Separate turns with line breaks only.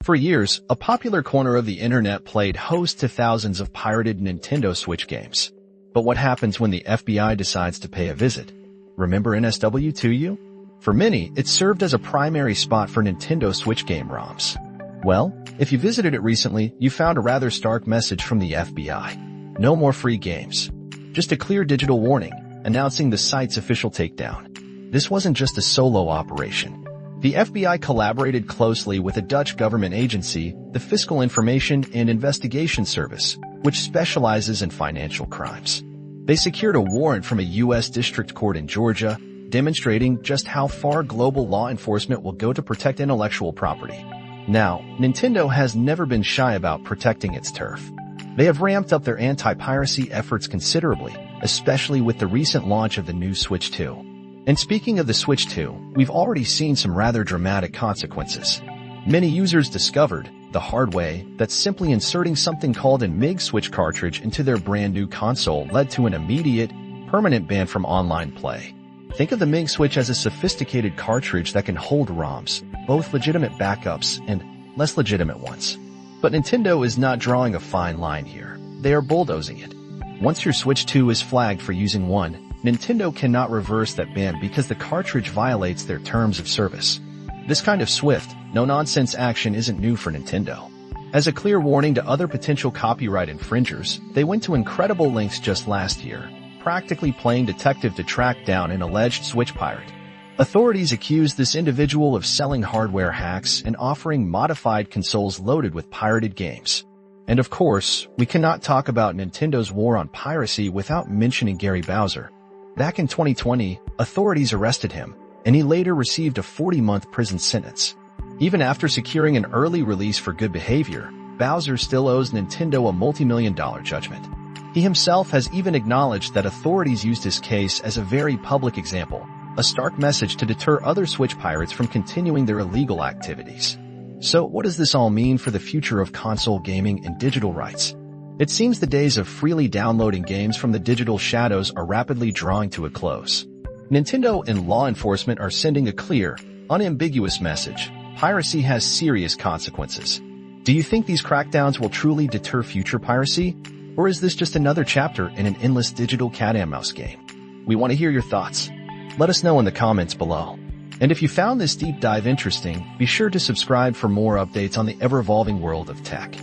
For years, a popular corner of the internet played host to thousands of pirated Nintendo Switch games. But what happens when the FBI decides to pay a visit? Remember NSW2U? For many, it served as a primary spot for Nintendo Switch game ROMs. Well, if you visited it recently, you found a rather stark message from the FBI. No more free games. Just a clear digital warning, announcing the site's official takedown. This wasn't just a solo operation. The FBI collaborated closely with a Dutch government agency, the Fiscal Information and Investigation Service, which specializes in financial crimes. They secured a warrant from a U.S. district court in Georgia, demonstrating just how far global law enforcement will go to protect intellectual property. Now, Nintendo has never been shy about protecting its turf. They have ramped up their anti-piracy efforts considerably, especially with the recent launch of the new Switch 2. And speaking of the Switch 2, we've already seen some rather dramatic consequences. Many users discovered, the hard way, that simply inserting something called an MIG Switch cartridge into their brand new console led to an immediate, permanent ban from online play. Think of the MIG Switch as a sophisticated cartridge that can hold ROMs, both legitimate backups and less legitimate ones. But Nintendo is not drawing a fine line here. They are bulldozing it. Once your Switch 2 is flagged for using one, Nintendo cannot reverse that ban because the cartridge violates their terms of service. This kind of swift, no-nonsense action isn't new for Nintendo. As a clear warning to other potential copyright infringers, they went to incredible lengths just last year, practically playing detective to track down an alleged Switch pirate. Authorities accused this individual of selling hardware hacks and offering modified consoles loaded with pirated games. And of course, we cannot talk about Nintendo's war on piracy without mentioning Gary Bowser. Back in 2020, authorities arrested him, and he later received a 40-month prison sentence. Even after securing an early release for good behavior, Bowser still owes Nintendo a multi-million-dollar judgment. He himself has even acknowledged that authorities used his case as a very public example, a stark message to deter other Switch pirates from continuing their illegal activities. So what does this all mean for the future of console gaming and digital rights? It seems the days of freely downloading games from the digital shadows are rapidly drawing to a close. Nintendo and law enforcement are sending a clear, unambiguous message. Piracy has serious consequences. Do you think these crackdowns will truly deter future piracy? Or is this just another chapter in an endless digital cat-and-mouse game? We want to hear your thoughts. Let us know in the comments below. And if you found this deep dive interesting, be sure to subscribe for more updates on the ever-evolving world of tech.